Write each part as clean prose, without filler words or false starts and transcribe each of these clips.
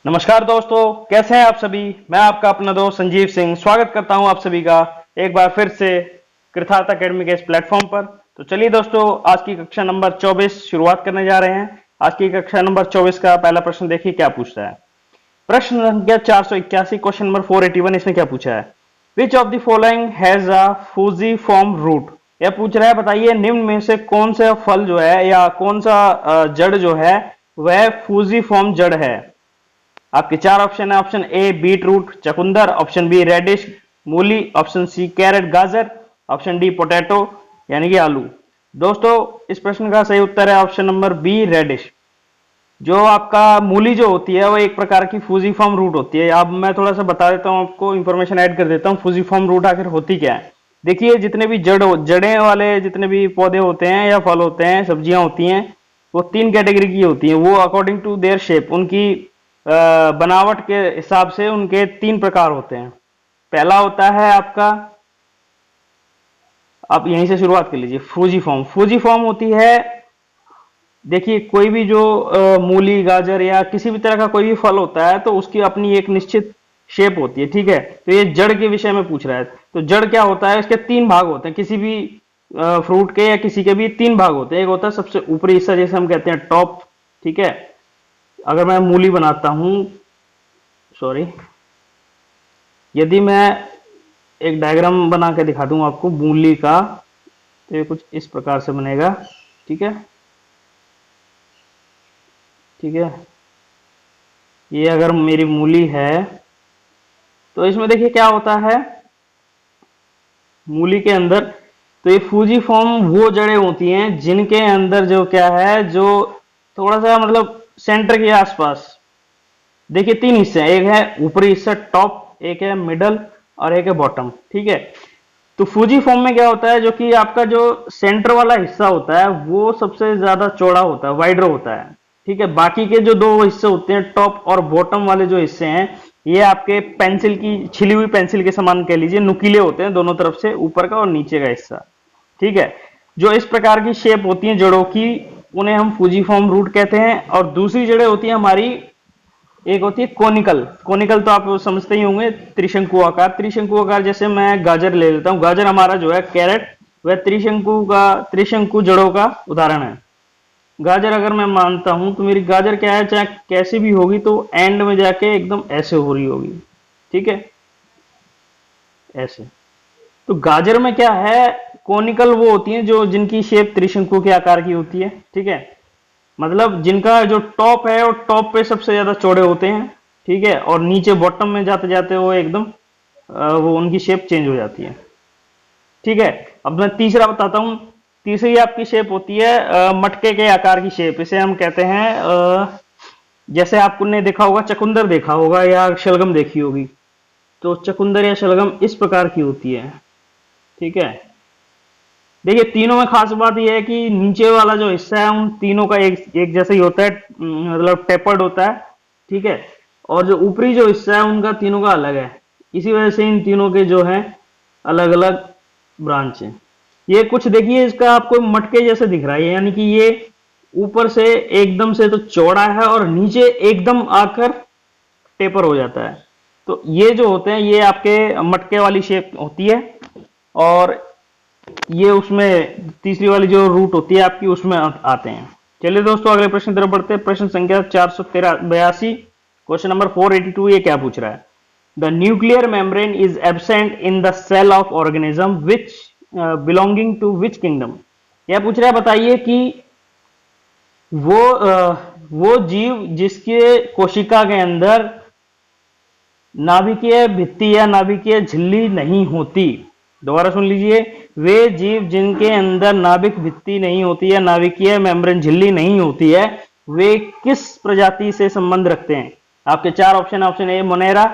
नमस्कार दोस्तों, कैसे हैं आप सभी। मैं आपका अपना दोस्त संजीव सिंह स्वागत करता हूं आप सभी का एक बार फिर से कृतार्थ अकेडमी के इस प्लेटफॉर्म पर। तो चलिए दोस्तों, आज की कक्षा नंबर 24 शुरुआत करने जा रहे हैं। आज की कक्षा नंबर 24 का पहला प्रश्न देखिए क्या पूछता है। प्रश्न संख्या 481, क्वेश्चन नंबर 481। इसमें क्या पूछा है, which of the following has a fusiform root. यह पूछ रहा है, बताइए निम्न में से कौन सा फल जो है या कौन सा जड़ जो है वह फूजीफॉर्म जड़ है। आपके चार ऑप्शन है। ऑप्शन ए बीट रूट चकुंदर, ऑप्शन बी रेडिश मूली, ऑप्शन सी कैरेट गाजर, ऑप्शन डी पोटैटो यानी कि आलू। दोस्तों इस प्रश्न का सही उत्तर है ऑप्शन नंबर बी रेडिश। जो आपका मूली जो होती है वो एक प्रकार की फूजीफॉर्म रूट होती है। अब मैं थोड़ा सा बता देता हूँ आपको, इंफॉर्मेशन ऐड कर देता हूँ फूजीफॉर्म रूट आखिर होती क्या है। देखिए जितने भी जड़ें वाले जितने भी पौधे होते हैं या फल होते हैं, सब्जियां होती हैं, वो तीन कैटेगरी की होती हैं। वो अकॉर्डिंग टू देयर शेप, उनकी बनावट के हिसाब से उनके तीन प्रकार होते हैं। पहला होता है आपका, आप यहीं से शुरुआत कर लीजिए, फूजीफॉर्म। फूजीफॉर्म होती है, देखिए कोई भी जो मूली गाजर या किसी भी तरह का कोई भी फल होता है तो उसकी अपनी एक निश्चित शेप होती है, ठीक है। तो ये जड़ के विषय में पूछ रहा है। तो जड़ क्या होता है, इसके तीन भाग होते हैं। किसी भी फ्रूट के या किसी के भी तीन भाग होते हैं। एक होता है सबसे ऊपरी हिस्सा, जैसे हम कहते हैं टॉप, ठीक है। अगर मैं मूली बनाता हूं, सॉरी, यदि मैं एक डायग्राम बना के दिखा दूं आपको मूली का, तो ये कुछ इस प्रकार से बनेगा, ठीक है। ठीक है, ये अगर मेरी मूली है तो इसमें देखिए क्या होता है मूली के अंदर। तो ये फूजीफॉर्म वो जड़ें होती हैं जिनके अंदर जो क्या है, जो थोड़ा सा मतलब सेंटर के आसपास, देखिए तीन हिस्से हैं। एक है ऊपरी हिस्सा टॉप, एक है मिडल और एक है बॉटम, ठीक है। तो फूजी फॉर्म में क्या होता है, जो कि आपका जो सेंटर वाला हिस्सा होता है वो सबसे ज्यादा चौड़ा होता है, वाइडर होता है, ठीक है। बाकी के जो दो हिस्से होते हैं टॉप और बॉटम वाले जो हिस्से हैं, ये आपके पेंसिल की छिली हुई पेंसिल के समान कह लीजिए, नुकीले होते हैं दोनों तरफ से, ऊपर का और नीचे का हिस्सा, ठीक है। जो इस प्रकार की शेप होती हैं जड़ों की, उन्हें हम फूजीफॉर्म रूट कहते हैं। और दूसरी जड़ें होती हैं हमारी, एक होती है कोनिकल। कोनिकल तो आप समझते ही होंगे, त्रिशंकु आकार। त्रिशंकु आकार, जैसे मैं गाजर ले लेता हूँ, गाजर हमारा जो है कैरेट, वह त्रिशंकु जड़ों का उदाहरण है। गाजर अगर मैं मानता हूं तो मेरी गाजर क्या है, चाहे कैसी भी होगी तो एंड में जाके एकदम ऐसे हो रही होगी, ठीक है, ऐसे। तो गाजर में क्या है, कोनिकल वो होती हैं जो जिनकी शेप त्रिशंकु के आकार की होती है, ठीक है। मतलब जिनका जो टॉप है वो टॉप पे सबसे ज्यादा चौड़े होते हैं, ठीक है। और नीचे बॉटम में जाते जाते वो एकदम वो उनकी शेप चेंज हो जाती है, ठीक है। अब मैं तीसरा बताता हूं। तीसरी आपकी शेप होती है मटके के आकार की शेप। इसे हम कहते हैं जैसे आपने देखा होगा, चकुंदर देखा होगा या शलगम देखी होगी, तो चकुंदर या शलगम इस प्रकार की होती है, ठीक है। देखिए तीनों में खास बात यह है कि नीचे वाला जो हिस्सा है उन तीनों का एक जैसा ही होता है, मतलब टेपर्ड होता है, ठीक है। और जो ऊपरी जो हिस्सा है उनका तीनों का अलग है। इसी वजह से इन तीनों के जो है अलग अलग ब्रांच है। ये कुछ देखिए इसका आपको मटके जैसे दिख रहा है, यानी कि ये ऊपर से एकदम से तो चौड़ा है और नीचे एकदम आकर टेपर हो जाता है। तो ये जो होते हैं ये आपके मटके वाली शेप होती है। और ये उसमें तीसरी वाली जो रूट होती है आपकी उसमें आते हैं। चलिए दोस्तों अगले प्रश्न की तरफ बढ़ते हैं। प्रश्न संख्या 482, क्वेश्चन नंबर 482। ये क्या पूछ रहा है, the nuclear membrane is absent in the cell of organism which belonging to which kingdom. यह पूछ रहा है, बताइए कि वो जीव जिसके कोशिका के अंदर नाभिकीय भित्ति या नाभिकीय झिल्ली नहीं होती। दोबारा सुन लीजिए, वे जीव जिनके अंदर नाभिक भित्ति नहीं होती है, नाभिकीय मेम्ब्रेन झिल्ली नहीं होती है, वे किस प्रजाति से संबंध रखते हैं। आपके चार ऑप्शन है। Option A Monera,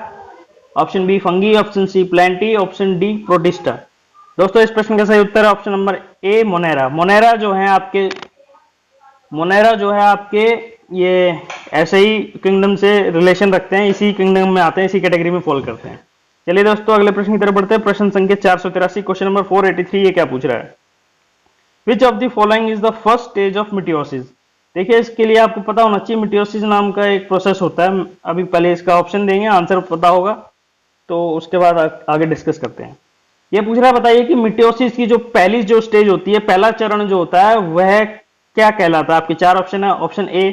option B Fungi, option C Plantae, option D Protista. दोस्तों इस प्रश्न का सही उत्तर है option number A Monera. Monera जो है आपके ये ऐसे ही किंगडम से रिलेशन रखते हैं, इसी किंगडम में आते हैं, इसी कैटेगरी में फॉल करते हैं। चलिए दोस्तों अगले प्रश्न की तरफ बढ़ते हैं। प्रश्न संख्या 483, क्वेश्चन नंबर 483। ये क्या पूछ रहा है, which of the following is the first stage of mitosis. देखिए इसके लिए आपको पता होना चाहिए मिटोसिस नाम का एक प्रोसेस होता है। अभी पहले इसका ऑप्शन देंगे, आंसर पता होगा तो उसके बाद आगे डिस्कस करते हैं। ये पूछ रहा है, बताइए कि मिटोसिस की जो पहली जो स्टेज होती है, पहला चरण जो होता है वह क्या कहलाता है? आपके चार ऑप्शन है। Option A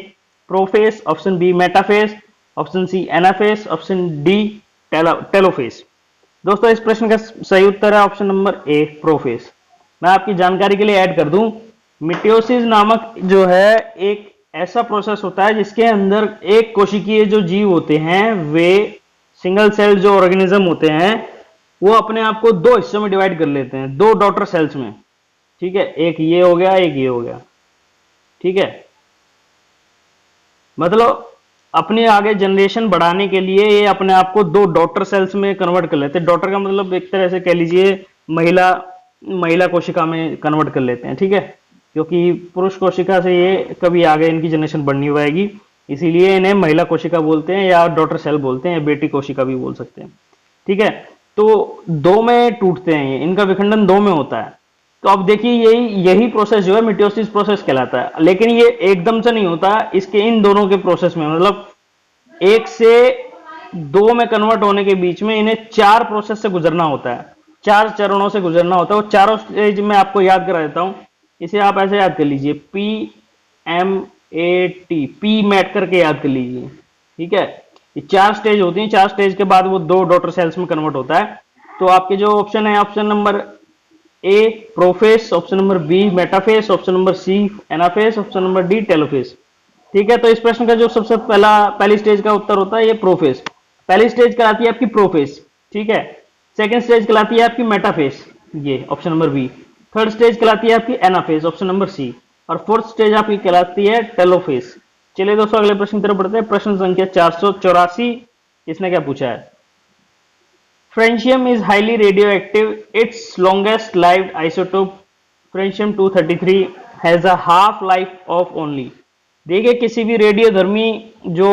prophase, option B metaphase, option C anaphase, option D telophase. दोस्तों इस प्रश्न का सही उत्तर है ऑप्शन नंबर ए प्रोफेस। मैं आपकी जानकारी के लिए ऐड कर दूं, मिटोसिस नामक जो है एक ऐसा प्रोसेस होता है जिसके अंदर एक कोशिकीय जो जीव होते हैं, वे सिंगल सेल जो ऑर्गेनिज्म होते हैं, वो अपने आप को दो हिस्सों में डिवाइड कर लेते हैं, दो डॉटर सेल्स में। ठीक है, एक ये हो गया, एक ये हो गया। ठीक है, मतलब अपने आगे जनरेशन बढ़ाने के लिए ये अपने आप को दो डॉटर सेल्स में कन्वर्ट कर लेते हैं। डॉटर का मतलब एक तरह से कह लीजिए महिला महिला कोशिका में कन्वर्ट कर लेते हैं। ठीक है, क्योंकि पुरुष कोशिका से ये कभी आगे इनकी जनरेशन बढ़ नहीं पाएगी, इसीलिए इन्हें महिला कोशिका बोलते हैं या डॉटर सेल बोलते हैं, बेटी कोशिका भी बोल सकते हैं। ठीक है, तो दो में टूटते हैं, ये इनका विखंडन दो में होता है। तो अब देखिए यही यही प्रोसेस जो है मिटोसिस प्रोसेस कहलाता है, लेकिन ये एकदम से नहीं होता। इसके इन दोनों के प्रोसेस में, मतलब एक से दो में कन्वर्ट होने के बीच में इन्हें चार प्रोसेस से गुजरना होता है, चार चरणों से गुजरना होता है। वो चारों स्टेज में आपको याद करा देता हूं, इसे आप ऐसे याद कर लीजिए, P M A T, P mat करके याद कर लीजिए। ठीक है, ये चार स्टेज होती हैं, चार स्टेज के बाद वो दो डॉटर सेल्स में कन्वर्ट होता है। तो आपके जो ऑप्शन है, option number A prophase, option number B metaphase, option number C anaphase, option number D telophase. ठीक है, तो इस प्रश्न का जो सबसे पहली स्टेज का उत्तर होता है ये प्रोफेस। पहली स्टेज कहलाती है आपकी प्रोफेस। ठीक है, सेकंड स्टेज कहलाती है आपकी मेटाफेस, ये option number B. Third stage कहलाती है आपकी एनाफेस, ऑप्शन नंबर सी। और फोर्थ स्टेज आपकी कहलाती है टेलोफेस। चलिए दोस्तों अगले प्रश्न की तरफ बढ़ते हैं। प्रश्न संख्या 484, इसने क्या पूछा है? Francium is highly radioactive, it's longest lived isotope francium 233 has a half life of only. देखिए किसी भी रेडियोधर्मी जो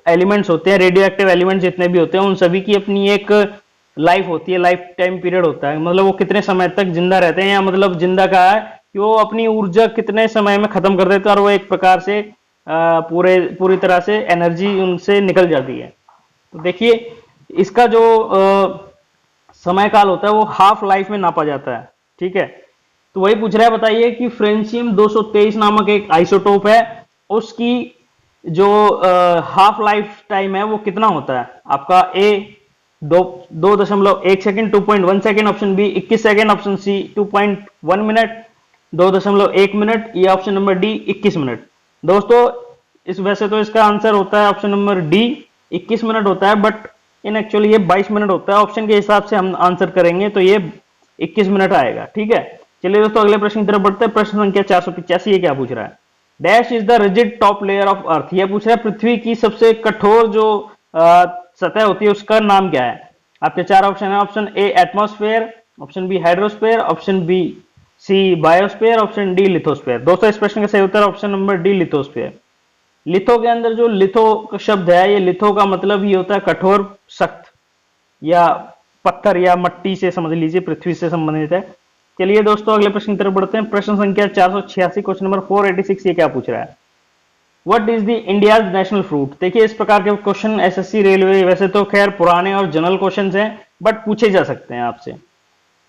एलिमेंट्स होते हैं, रेडियो एक्टिव एलिमेंट्स जितने भी होते हैं, उन सभी की अपनी एक लाइफ होती है, लाइफ टाइम पीरियड होता है। मतलब वो कितने समय तक जिंदा रहते हैं, या मतलब जिंदा का है कि वो अपनी ऊर्जा कितने समय में खत्म कर देते हैं और वो एक प्रकार से पूरी तरह से एनर्जी उनसे निकल जाती है। तो देखिए इसका जो समय काल होता है वो हाफ लाइफ में नापा जाता है। ठीक है, तो वही पूछ रहा है, बताइए कि फ्रेंशियम 223 नामक एक आइसोटोप है, उसकी जो हाफ लाइफ टाइम है वो कितना होता है? आपका A 2.1 second, 2.1 second, option B 21 second, option C 2.1 minute, 2.1 minute, या ऑप्शन नंबर डी 21 मिनट। दोस्तों इस वैसे तो इसका आंसर होता है ऑप्शन नंबर डी 21 मिनट होता है, बट इन एक्चुअली ये 22 मिनट होता है। ऑप्शन के हिसाब से हम आंसर करेंगे तो ये 21 मिनट आएगा। ठीक है, चलिए दोस्तों अगले प्रश्न की तरफ बढ़ते हैं। प्रश्न संख्या 485, ये क्या पूछ रहा है? Dash is the rigid top layer of earth. यह पूछ रहा है पृथ्वी की सबसे कठोर जो सतह होती है उसका नाम क्या है? आपके चार ऑप्शन है। Option A atmosphere, option B hydrosphere, option B C biosphere, option D lithosphere. दोस्तों इस प्रश्न का सही उत्तर option number D lithosphere. Litho के अंदर जो लिथो शब्द है, ये लिथो का मतलब ही होता है कठोर, सख्त, या पत्थर या मट्टी से समझ लीजिए, पृथ्वी से संबंधित है। चलिए दोस्तों अगले प्रश्न की तरफ बढ़ते हैं। प्रश्न संख्या 486, क्वेश्चन नंबर 486, ये क्या पूछ रहा है? What is the India's national fruit. देखिए इस प्रकार के क्वेश्चन एसएससी रेलवे वैसे तो खैर पुराने और जनरल क्वेश्चन हैं, बट पूछे जा सकते हैं आपसे,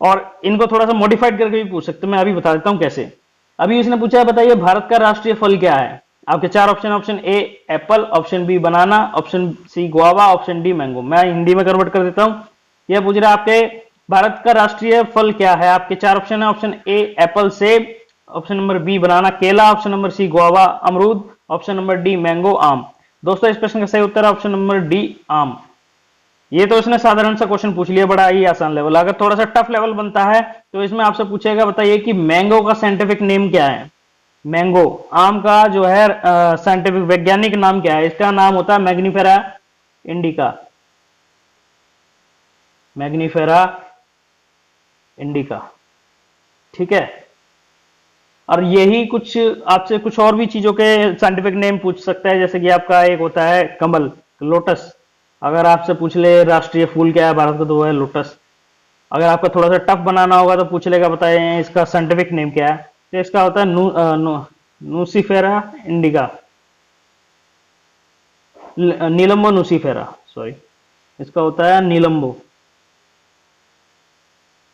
और इनको थोड़ा सा मॉडिफाइड करके भी पूछ सकते हैं। मैं अभी बता देता हूं कैसे। अभी इसने पूछा है, बताइए भारत का राष्ट्रीय फल क्या है? आपके चार option, option A apple, option B banana, option C guava, option D mango. मैं हिंदी में कन्वर्ट कर देता हूं। यह पूछ रहा है आपके भारत का राष्ट्रीय फल क्या है? आपके चार ऑप्शन है। ऑप्शन ए एप्पल सेब, ऑप्शन नंबर बी बनाना केला, ऑप्शन नंबर सी गुआवा अमरूद, ऑप्शन नंबर डी मैंगो आम। दोस्तों इस प्रश्न का सही उत्तर है ऑप्शन नंबर डी आम। ये तो इसने साधारण सा क्वेश्चन पूछ लिया, बड़ा ही आसान लेवल। अगर थोड़ा सा टफ लेवल बनता है तो इसमें आपसे पूछेगा, बताइए कि मैंगो का साइंटिफिक नेम क्या है? मैंगो आम का जो है साइंटिफिक वैज्ञानिक नाम क्या है? इसका नाम होता है मैग्निफेरा इंडिका, मैग्निफेरा इंडिका। ठीक है, और यही कुछ आपसे कुछ और भी चीजों के साइंटिफिक नेम पूछ सकता है, जैसे कि आपका एक होता है कमल, लोटस। अगर आपसे पूछ ले राष्ट्रीय फूल क्या है भारत का, तो वो है लोटस। अगर आपका थोड़ा सा टफ बनाना होगा तो पूछ लेगा, बताएं इसका साइंटिफिक नेम क्या है, तो इसका होता है नूसीफेरा इंडिका, नीलम्बो नूसीफेरा, सॉरी, इसका होता है नीलम्बो,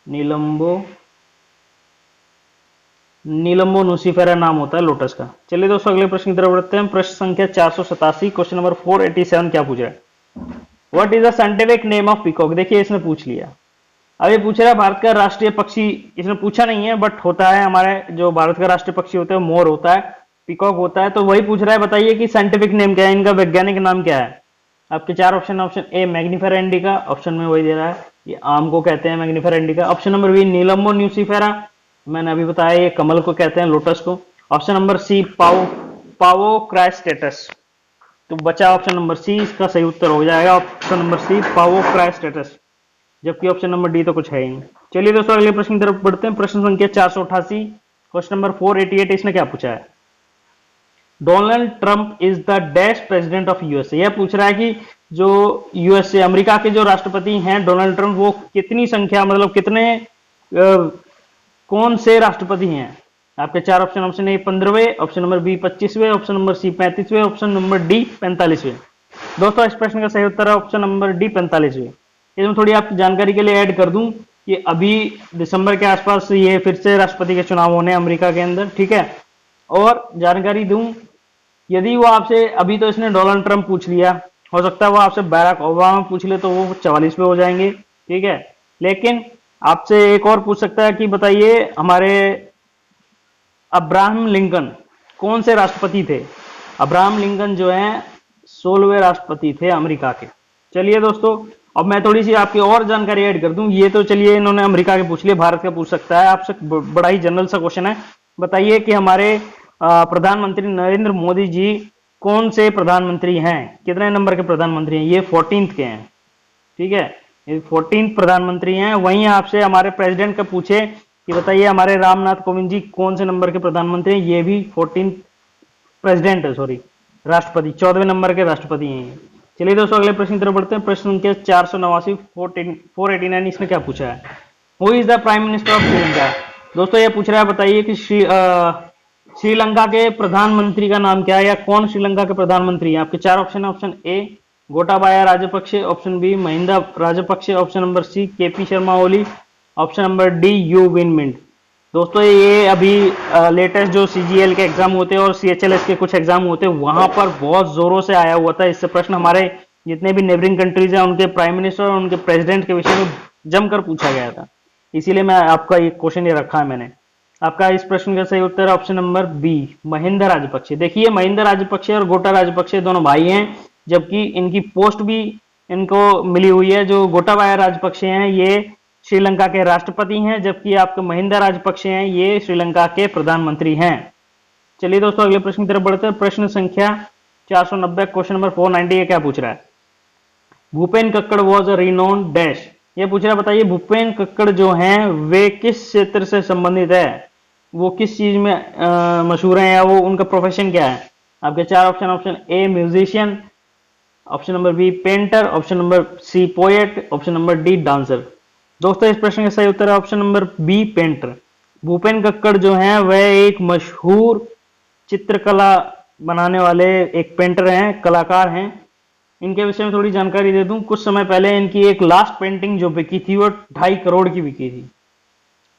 नीलम्बो, नीलम्बो नूसीफेरा नाम होता है लोटस का। चलिए दोस्तों अगले प्रश्न की तरफ बढ़ते हैं। प्रश्न संख्या 487, क्वेश्चन नंबर 487 क्या पूछ रहा है? What is the scientific name of peacock? देखिए इसने पूछ लिया। अब ये पूछ रहा है भारत का राष्ट्रीय पक्षी, इसने पूछा नहीं है बट होता है हमारे जो भारत का राष्ट्रीय पक्षी होता है मोर होता है, पीकॉक होता है, तो वही पूछ रहा है बताइए कि साइंटिफिक नेम क्या है, इनका वैज्ञानिक नाम क्या है। आपके चार ऑप्शन, ऑप्शन ए मैग्निफेरा इंडिका, ऑप्शन में वही दे रहा है, ये आम को कहते हैं mangifera indica. Option number B nelumbo nucifera, मैंने अभी बताया ये कमल को कहते हैं, लोटस को। ऑप्शन नंबर सी पावोक्राइस्टेटस, तो बचा ऑप्शन नंबर सी, इसका सही उत्तर हो जाएगा ऑप्शन नंबर सी पावोक्राइस्टेटस, जबकि ऑप्शन नंबर डी तो कुछ है ही नहीं। चलिए दोस्तों अगले प्रश्न की तरफ बढ़ते हैं। प्रश्न संख्या 488, क्वेश्चन नंबर 488, इसने क्या पूछा है? Donald Trump is the dash president of USA. यह पूछ रहा है कि जो यूएसए अमेरिका के जो राष्ट्रपति हैं डोनाल्ड ट्रंप, वो कितनी संख्या, मतलब कितने कौन से राष्ट्रपति हैं? आपके चार ऑप्शन, ऑप्शन ए 15वें, ऑप्शन नंबर बी 25वें, ऑप्शन नंबर सी 35वें, ऑप्शन नंबर डी 45वें। दोस्तों इस प्रश्न का सही उत्तर है ऑप्शन नंबर डी 45वें। इसमें थोड़ी आपकी जानकारी के लिए ऐड कर दूं कि अभी दिसंबर के आसपास ये फिर से राष्ट्रपति के चुनाव होने अमेरिका के अंदर, ठीक है। और जानकारी दूं, यदि वो आपसे, अभी तो इसने डोनाल्ड ट्रंप पूछ लिया, हो सकता है वो आपसे बैराक ओबामा पूछ ले तो वो 44 पे हो जाएंगे, ठीक है। लेकिन आपसे एक और पूछ सकता है कि बताइए हमारे अब्राहम लिंकन कौन से राष्ट्रपति थे? अब्राहम लिंकन जो है 16वें राष्ट्रपति थे अमेरिका के। चलिए दोस्तों अब मैं थोड़ी सी आपकी और जानकारी ऐड कर दूं। ये तो चलिए इन्होंने अमेरिका के पूछ लिए, भारत का पूछ सकता है आपसे, बड़ा ही जनरल सा क्वेश्चन है। बताइए कि हमारे प्रधानमंत्री नरेंद्र मोदी जी कौन से प्रधानमंत्री हैं, कितने नंबर के प्रधानमंत्री हैं? ये 14th के हैं, ठीक है, ये 14th प्रधानमंत्री हैं। वहीं आपसे हमारे प्रेसिडेंट का पूछे कि बताइए हमारे रामनाथ कोविंद जी कौन से नंबर के प्रधानमंत्री हैं, ये भी 14th प्रेसिडेंट है, सॉरी राष्ट्रपति, 14वें नंबर के राष्ट्रपति हैं। चलिए दोस्तों अगले प्रश्न की तरफ बढ़ते हैं। प्रश्न संख्या 489, 489, इसने क्या पूछा है? Who is the prime minister of Sri Lanka? दोस्तों ये पूछ रहा है बताइए कि श्रीलंका के प्रधानमंत्री का नाम क्या है, या कौन श्रीलंका के प्रधानमंत्री हैं? आपके चार ऑप्शन है, option A Gotabaya Rajapaksa, option B Mahinda Rajapaksa, option number C KP Sharma Oli, option number D U Win Myint. दोस्तों ये अभी लेटेस्ट जो सीजीएल के एग्जाम होते हैं और सीएचएलएस के कुछ एग्जाम होते हैं वहां पर बहुत जोरों से आया हुआ था। इससे प्रश्न हमारे जितने भी नेबरिंग कंट्रीज हैं उनके प्राइम मिनिस्टर और उनके प्रेसिडेंट के विषय में जमकर पूछा गया था, इसीलिए मैं आपका ये क्वेश्चन ये रखा है मैंने। आपका इस प्रश्न का सही उत्तर है option number B Mahinda Rajapaksa. देखिए महिंदा राजपक्षे और गोटा राजपक्षे दोनों भाई हैं, जबकि इनकी पोस्ट भी इनको मिली हुई है। जो गोटाबाया राजपक्षे हैं ये श्रीलंका के राष्ट्रपति हैं, जबकि आपके महिंदा राजपक्षे हैं ये श्रीलंका के प्रधानमंत्री हैं। चलिए दोस्तों अगले प्रश्न की तरफ बढ़ते हैं। प्रश्न संख्या 490, क्वेश्चन नंबर 490, ये क्या पूछ रहा है? Bhupen Kakkar was a renowned dash. ये पूछ रहा है बताइए भूपेन कक्कड़ जो हैं वे किस क्षेत्र से संबंधित है, वो किस चीज में मशहूर है, या वो उनका प्रोफेशन क्या है? आपके चार option, option A musician, option number B painter, option number C poet, option number D dancer. दोस्तों इस प्रश्न का सही उत्तर है option number B painter. Bhupen Khakhar जो हैं वह एक मशहूर चित्रकला बनाने वाले एक पेंटर हैं, कलाकार हैं। इनके विषय में थोड़ी जानकारी दे दूं, कुछ समय पहले इनकी एक लास्ट पेंटिंग जो बिकी थी वो 2.5 करोड़ की बिकी थी,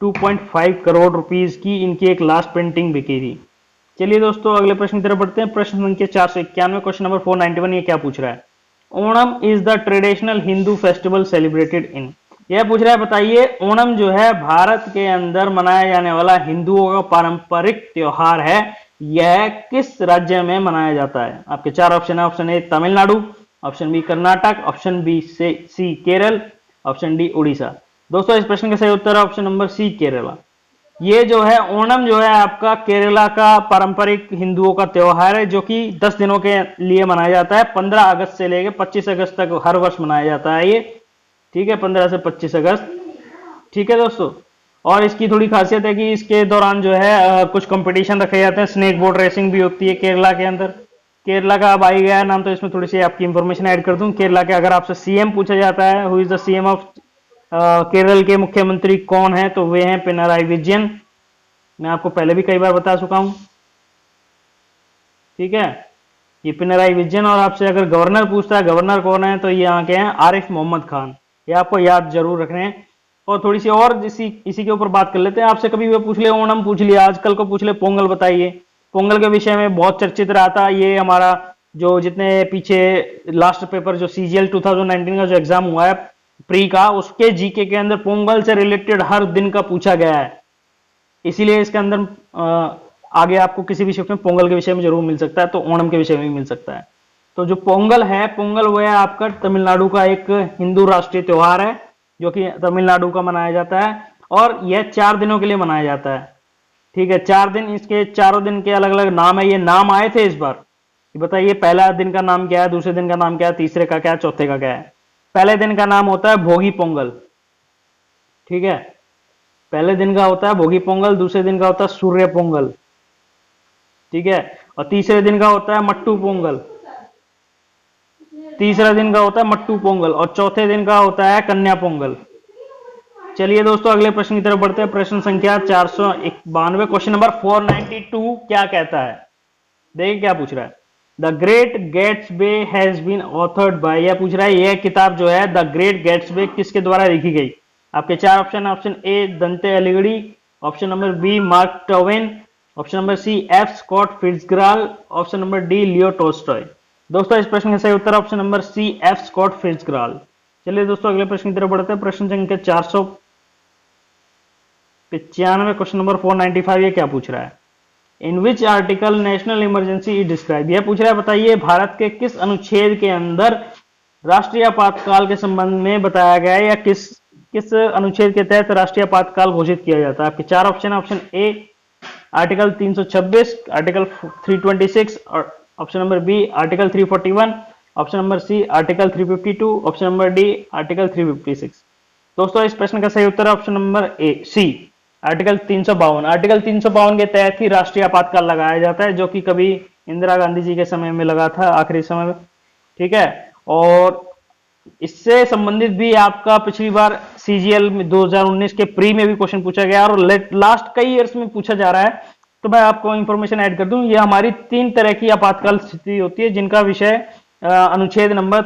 2.5 करोड़ रुपीस की इनकी एक लास्ट पेंटिंग बिकी थी। चलिए दोस्तों अगले प्रश्न की तरफ बढ़ते हैं। प्रश्न संख्या 491, क्वेश्चन नंबर 491, ये क्या पूछ रहा है? Onam is the traditional Hindu festival celebrated in. यह पूछ रहा है बताइए ओणम जो है भारत के अंदर मनाया जाने वाला हिंदुओं का पारंपरिक त्योहार है, यह किस राज्य में मनाया जाता है? आपके चार ऑप्शन है, option A Tamil Nadu, option B Karnataka, option B C Kerala, option D Orissa. दोस्तों इस प्रश्न का सही उत्तर है ऑप्शन नंबर सी केरला। ये जो है ओणम जो है आपका केरला का पारंपरिक हिंदुओं का त्योहार है, जो कि 10 दिनों के लिए मनाया जाता है। 15 अगस्त से लेकर 25 अगस्त तक हर वर्ष मनाया जाता है ये, ठीक है, 15 से 25 अगस्त, ठीक है दोस्तों। और इसकी थोड़ी खासियत है कि इसके दौरान जो है कुछ कंपटीशन रखे जाते हैं, स्नेक बोट रेसिंग भी होती है केरला के अंदर। केरला का अब आई गया नाम, तो इसमें थोड़ी सी आपकी इंफॉर्मेशन ऐड कर दूं। केरला के अगर आपसे सीएम पूछा जाता है, who is the CM of Kerala के मुख्यमंत्री कौन है, तो वे हैं पिनराई विजयन। मैं आपको पहले भी कई बार बता चुका हूं। ठीक है, ये पिनराई विजयन। और आपसे अगर गवर्नर पूछता है गवर्नर कौन है, तो ये यहाँ के हैं आरिफ मोहम्मद खान। ये आपको याद जरूर रखने हैं। और थोड़ी सी और इसी के ऊपर बात कर लेते हैं। आपसे कभी भी पूछ ले ओणम पूछ लिया, आजकल को पूछ ले पोंगल बताइए। पोंगल के विषय में बहुत चर्चित रहा था। ये हमारा जो जितने पीछे लास्ट पेपर जो CGL 2019 का जो एग्जाम हुआ है प्री का, उसके जीके के अंदर पोंगल से रिलेटेड हर दिन का पूछा गया है। इसीलिए इसके अंदर आगे आपको किसी भी शिफ्ट में पोंगल के विषय में जरूर मिल सकता है, तो ओणम के विषय में भी मिल सकता है। तो जो पोंगल है, पोंगल वो है आपका तमिलनाडु का एक हिंदू राष्ट्रीय त्योहार है, जो कि तमिलनाडु का मनाया जाता है। और यह 4 दिनों के लिए मनाया जाता है। ठीक है, 4 दिन, इसके चारों दिन के अलग अलग नाम है। ये नाम आए थे इस बार, बताइए पहला दिन का नाम क्या है, दूसरे दिन का नाम क्या है, तीसरे का क्या है, चौथे का क्या है। पहले दिन का नाम होता है भोगी पोंगल। ठीक है, पहले दिन का होता है भोगी पोंगल, दूसरे दिन का होता है सूर्य पोंगल। ठीक है, और तीसरे दिन का होता है मट्टू पोंगल। तीसरा दिन का होता है मट्टू पोंगल, और चौथे दिन का होता है कन्या पोंगल। चलिए दोस्तों, अगले प्रश्न की तरफ बढ़ते हैं। प्रश्न संख्या 491, क्वेश्चन नंबर 492 क्या कहता है? देखिए क्या पूछ रहा है। The Great Gatsby has been authored by, यह पूछ रहा है यह किताब जो है द ग्रेट गैट्सबे किसके द्वारा लिखी गई? आपके 4 ऑप्शन। ऑप्शन ए दंते अलीगढ़ी, option number B Mark Twain, option number C F Scott Fitzgerald, option number D Leo Tolstoy. दोस्तों इस प्रश्न का सही उत्तर option number C F Scott Fitzgerald. चलिए दोस्तों अगले प्रश्न की तरफ बढ़ते हैं। प्रश्न संख्या 495, क्वेश्चन नंबर 495, ये क्या पूछ रहा है? In which article national emergency is describe, यह पूछ रहा है बताइए भारत के किस अनुच्छेद के अंदर राष्ट्रीय आपातकाल के संबंध में बताया गया है, या किस अनुच्छेद के तहत राष्ट्रीय आपातकाल घोषित किया जाता है? आपके 4 option. Option A article 326, article 326, और option number B article 341, option number C article 352, option number D article 356। दोस्तों इस प्रश्न का सही उत्तर है option number A C article 352। Article 352 के तहत ही राष्ट्रीय आपातकाल लगाया जाता है, जो कि कभी इंदिरा गांधी जी के समय में लगा था, आखिरी समय में। ठीक है, और इससे संबंधित भी आपका पिछली बार CGL में 2019 के प्री में भी क्वेश्चन पूछा गया, और लास्ट कई ईयर्स में पूछा जा रहा है। तो मैं आपको इंफॉर्मेशन ऐड कर दूं, ये हमारी 3 तरह की आपातकाल स्थिति होती है, जिनका विषय अनुच्छेद नंबर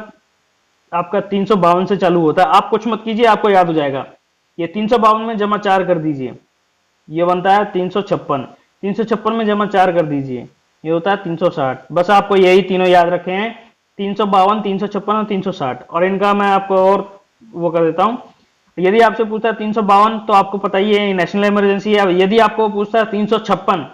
आपका 352 से चालू होता है। आप कुछ मत कीजिए, आपको याद हो जाएगा। ये 352 में जमा 4 कर दीजिए, ये बनता है 356। 356 में जमा 4 कर दीजिए, ये होता है 360। बस आपको यही तीनों याद रखे हैं, 352, 356 और 360। और इनका मैं आपको और वो कर देता हूं। यदि आपसे पूछता है 352, तो आपको पता ही है नेशनल इमरजेंसी है। यदि आपको पूछता है 356,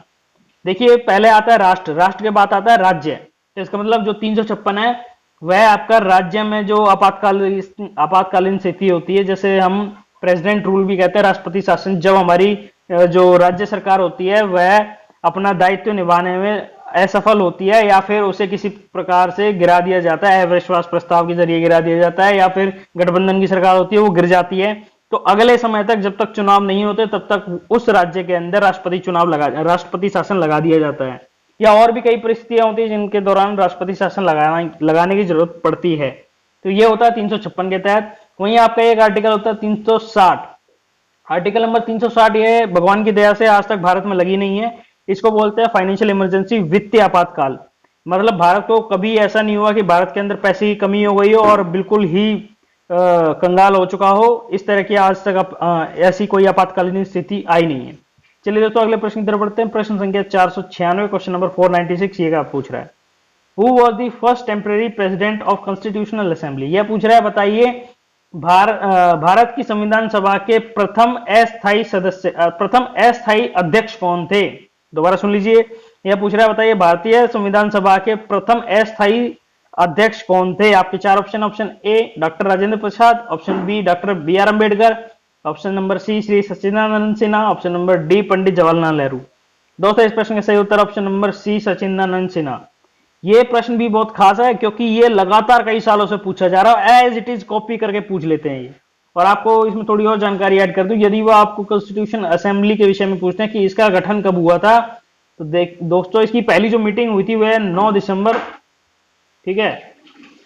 देखिए पहले आता है राष्ट्र, राष्ट्र के बाद आता है राज्य। तो इसका मतलब जो 356 है वह आपका राज्य में जो आपातकालीन स्थिति होती है, जैसे हम प्रेसिडेंट रूल भी कहते हैं, राष्ट्रपति शासन। जब हमारी जो राज्य सरकार होती है वह अपना दायित्व निभाने में असफल होती है, या फिर उसे किसी प्रकार से गिरा दिया जाता है, अविश्वास प्रस्ताव के जरिए गिरा दिया जाता है, या फिर गठबंधन की सरकार होती है वो गिर जाती है, तो अगले समय तक जब तक चुनाव नहीं होते तब तक उस राज्य के अंदर राष्ट्रपति शासन लगा दिया जाता है। या और भी कई परिस्थितियां होती है जिनके दौरान राष्ट्रपति शासन लगाने की जरूरत पड़ती है। तो ये होता है 356 के तहत। वहीं आपका एक आर्टिकल होता है 360। आर्टिकल नंबर 360 ये भगवान की दया से आज तक भारत में लगी नहीं है। इसको बोलते हैं फाइनेंशियल इमरजेंसी, वित्तीय आपातकाल। मतलब भारत को कभी ऐसा नहीं हुआ कि भारत के अंदर पैसे की कमी हो गई हो और बिल्कुल ही कंगाल हो चुका हो। इस तरह की आज तक ऐसी कोई आपातकालीन स्थिति आई नहीं है। चलिए दोस्तों अगले प्रश्न की तरफ बढ़ते हैं। प्रश्न संख्या 496, क्वेश्चन नंबर 496, ये क्या पूछ रहा है? Who was the first temporary president of constitutional assembly, यह पूछ रहा है बताइए भारत की संविधान सभा के प्रथम अस्थायी अध्यक्ष कौन थे? दोबारा सुन लीजिए, यह पूछ रहा है बताइए भारतीय संविधान सभा के प्रथम अस्थायी अध्यक्ष कौन थे? आपके 4 option. Option A doctor Rajendra Prasad, option B doctor BR Ambedkar, option number C Shri Sachchidanand Sinha, option number D Pandit Jawaharlal Nehru. दोस्तों इस प्रश्न का सही उत्तर option number C Sachchidanand Sinha. ये प्रश्न भी बहुत खास है क्योंकि ये लगातार कई सालों से पूछा जा रहा है, एज इट इज कॉपी करके पूछ लेते हैं ये। और आपको इसमें थोड़ी और जानकारी ऐड कर दूं, यदि वो आपको कॉन्स्टिट्यूशन असेंबली के विषय में पूछते हैं कि इसका गठन कब हुआ था, तो दोस्तों इसकी पहली जो मीटिंग हुई थी वह 9 दिसंबर, ठीक है,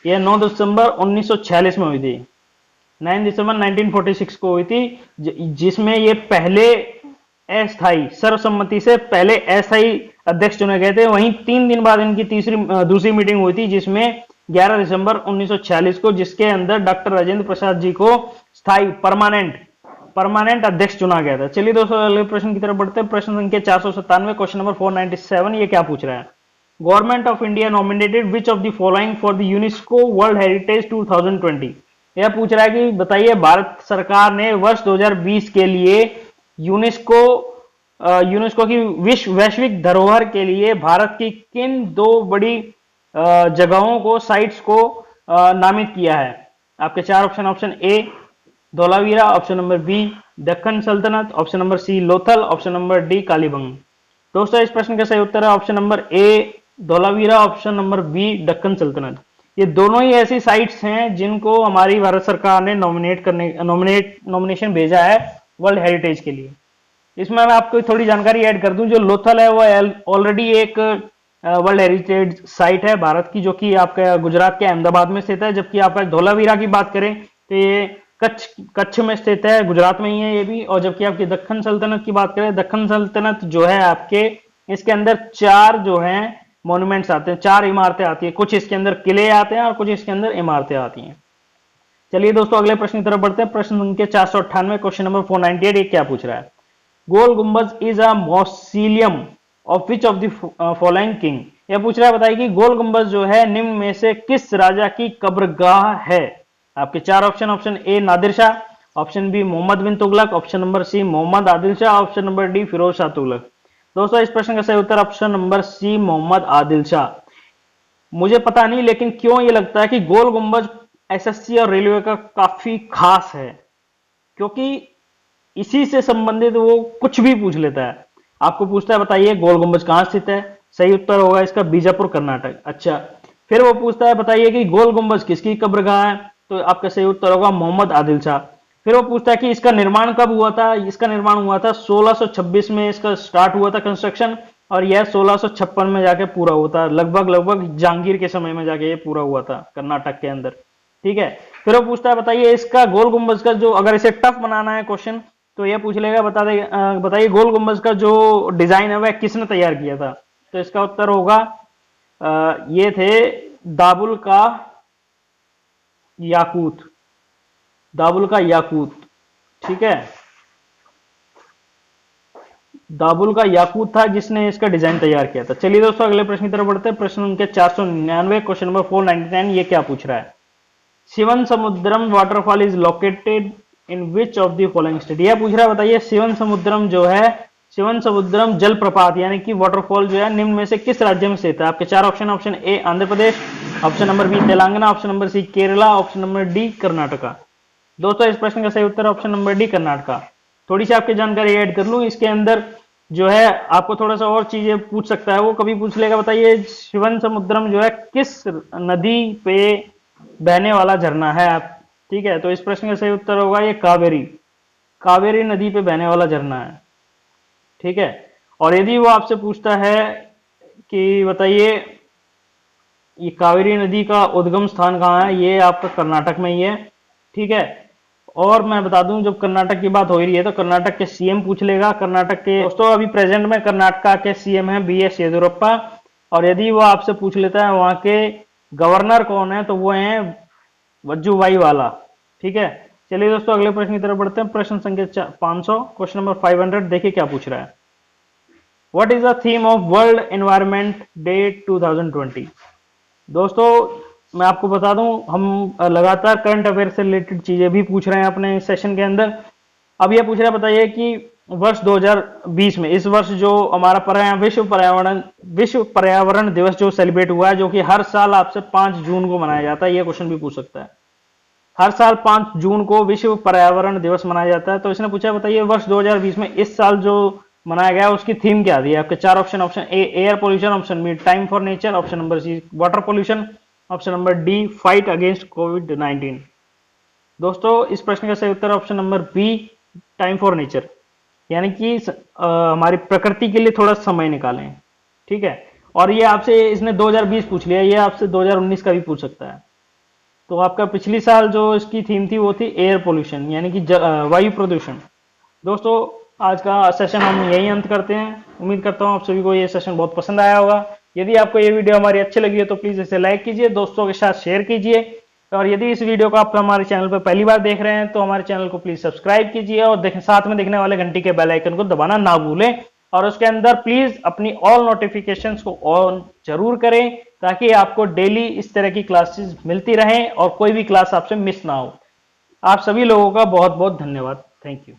यह 9 दिसंबर 1946 में हुई थी। 9 दिसंबर 1946 को हुई थी, जिसमें ये पहले अस्थायी, सर्वसम्मति से पहले अस्थायी अध्यक्ष चुने गए थे। वहीं 3 दिन बाद इनकी दूसरी मीटिंग हुई थी, जिसमें 11 दिसंबर 1946 को, जिसके अंदर डॉक्टर राजेंद्र प्रसाद जी को स्थायी परमानेंट अध्यक्ष चुना गया था। चलिए दोस्तों अगले प्रश्न की तरफ बढ़ते हैं। प्रश्न संख्या 497, क्वेश्चन नंबर 497, ये क्या पूछ रहा है? Government of India nominated which of the following for the UNESCO world heritage 2020। यह पूछ रहा है कि बताइए भारत सरकार ने वर्ष 2020 के लिए यूनेस्को की वैश्विक धरोहर के लिए भारत की किन 2 बड़ी जगहों को, साइट्स को नामित किया है? आपके 4 option. Option A Dholavira, option number B Deccan Sultanat, option number C Lothal, option number D Kalibang. दोस्तों इस प्रश्न का सही उत्तर है option number A Dholavira, option number B Deccan Sultanat. ये दोनों ही ऐसी साइट्स हैं जिनको हमारी भारत सरकार ने नॉमिनेशन भेजा है वर्ल्ड हेरिटेज के लिए। इसमें मैं आपको थोड़ी जानकारी ऐड कर दूं, जो लोथल है वो ऑलरेडी एक वर्ल्ड हेरिटेज साइट है भारत की, जो कि आपका गुजरात के अहमदाबाद में स्थित है। जबकि आप धौलावीरा की बात करें तो ये कच्छ में स्थित है, गुजरात में ही है ये भी। और जबकि आपकी दक्कन सल्तनत की बात करें, दक्कन सल्तनत जो है आपके, इसके अंदर 4 जो है मॉन्यूमेंट्स आते हैं, 4 इमारतें आती है। कुछ इसके अंदर किले आते हैं और कुछ इसके अंदर इमारतें आती हैं। चलिए दोस्तों अगले प्रश्न की तरफ बढ़ते हैं। प्रश्न संख्या 498, क्वेश्चन नंबर 498, ये क्या पूछ रहा है? Gol Gumbaz is a mausoleum of which of the following king. यह पूछ रहा है बताइए कि गोल गुंबज जो है निम्न में से किस राजा की कब्रगाह है? आपके 4 option. Option A Nadir Shah, option B Mohammad bin Tughlaq, option number C Mohammad Adil Shah, option number D Firoz Shah Tughlaq. दोस्तों इस प्रश्न का सही उत्तर option number C Mohammad Adil Shah. मुझे पता नहीं लेकिन क्यों ये लगता है कि गोल गुंबज एसएससी और रेलवे का काफी खास है, क्योंकि इसी से संबंधित वो कुछ भी पूछ लेता है। आपको पूछता है बताइए गोल गुंबज कहां स्थित है? सही उत्तर होगा इसका बीजापुर कर्नाटक। अच्छा, फिर वो पूछता है बताइए कि गोल गुंबज किसकी कब्रगाह है? तो आपका सही उत्तर होगा मोहम्मद आदिल शाह। फिर वो पूछता है कि इसका निर्माण कब हुआ था? इसका निर्माण हुआ था 1626 में, इसका स्टार्ट हुआ था कंस्ट्रक्शन, और यह 1656 में जाके पूरा हुआ था। लगभग जहांगीर के समय में जाके ये पूरा हुआ था कर्नाटक के अंदर। ठीक है, फिर वो पूछता है बताइए इसका गोल गुंबज का जो, अगर इसे टफ बनाना है क्वेश्चन तो ये पूछ लेगा बताइए गोल गुंबज का जो डिजाइन है वह किसने तैयार किया था? तो इसका उत्तर होगा ये थे दाबुल का याकूत। ठीक है, दाबुल का याकूत था जिसने इसका डिजाइन तैयार किया था। चलिए दोस्तों अगले प्रश्न की तरफ बढ़ते हैं। प्रश्न संख्या 499, क्वेश्चन नंबर 499, ये क्या पूछ रहा है? Shivana Samudram waterfall is located in which of the following state. यह पूछ रहा है बताइए शिवन समुद्रम जो है, शिवन समुद्रम जलप्रपात यानी कि वाटरफॉल जो है निम्न में से किस राज्य में स्थित है? आपके 4 option. Option A Andhra Pradesh, option number B Telangana, option number C Kerala, option number D Karnataka. दोस्तों इस प्रश्न का सही उत्तर ऑप्शन नंबर डी कर्नाटका। थोड़ी सी आपकी जानकारी ऐड कर लूं, इसके अंदर जो है आपको थोड़ा सा और चीजें पूछ सकता है, वो कभी पूछ लेगा बताइए शिवन समुद्रम जो है किस नदी पे बहने वाला झरना है? आप ठीक है, तो इस प्रश्न का सही उत्तर होगा ये कावेरी नदी पे बहने वाला झरना है। ठीक है, और यदि वो आपसे पूछता है कि बताइए ये कावेरी नदी का उद्गम स्थान कहाँ है, ये आपका कर्नाटक में ही है। ठीक है, और मैं बता दूं जब कर्नाटक की बात हो रही है तो कर्नाटक के सीएम पूछ लेगा। कर्नाटक के दोस्तों अभी प्रेजेंट में कर्नाटक के सीएम है बीएस येदियुरप्पा, और यदि वो आपसे पूछ लेता है वहां के गवर्नर कौन है तो वो है वजुभाई वाला। ठीक है, चलिए दोस्तों अगले प्रश्न की तरफ बढ़ते हैं। प्रश्न संख्या 500, क्वेश्चन नंबर 500, देखिए क्या पूछ रहा है? What is the theme of world environment day 2020। दोस्तों मैं आपको बता दूं हम लगातार करंट अफेयर से रिलेटेड चीजें भी पूछ रहे हैं अपने सेशन के अंदर। अब यह पूछ रहा है बताइए कि वर्ष 2020 में, इस वर्ष जो हमारा विश्व पर्यावरण दिवस जो सेलिब्रेट हुआ है, जो कि हर साल आपसे 5 जून को मनाया जाता है, यह क्वेश्चन भी पूछ सकता है। हर साल 5 जून को विश्व पर्यावरण दिवस मनाया जाता है। तो इसने पूछा बताइए वर्ष 2020 में इस साल जो मनाया गया उसकी थीम क्या दी है? आपके 4 option. Option A air pollution, option B time for nature, option number C water pollution, option number D fight against कोविड-19। दोस्तों इस प्रश्न का सही उत्तर option number B time for nature, यानी कि हमारी प्रकृति के लिए थोड़ा समय निकालें। ठीक है, और ये आपसे इसने 2020 पूछ लिया, ये आपसे 2019 का भी पूछ सकता है। तो आपका पिछली साल जो इसकी थीम थी वो थी एयर पोल्यूशन, यानी कि वायु प्रदूषण। दोस्तों आज का सेशन हम यही अंत करते हैं। उम्मीद करता हूँ आप सभी को ये सेशन बहुत पसंद आया होगा। यदि आपको ये वीडियो हमारी अच्छी लगी है तो प्लीज़ इसे लाइक कीजिए, दोस्तों के साथ शेयर कीजिए, और यदि इस वीडियो को आप हमारे चैनल पर पहली बार देख रहे हैं तो हमारे चैनल को प्लीज़ सब्सक्राइब कीजिए और साथ में दिखने वाले घंटी के बेल आइकन को दबाना ना भूलें, और उसके अंदर प्लीज़ अपनी ऑल नोटिफिकेशंस को ऑन जरूर करें ताकि आपको डेली इस तरह की क्लासेस मिलती रहें और कोई भी क्लास आपसे मिस ना हो। आप सभी लोगों का बहुत बहुत धन्यवाद। Thank you.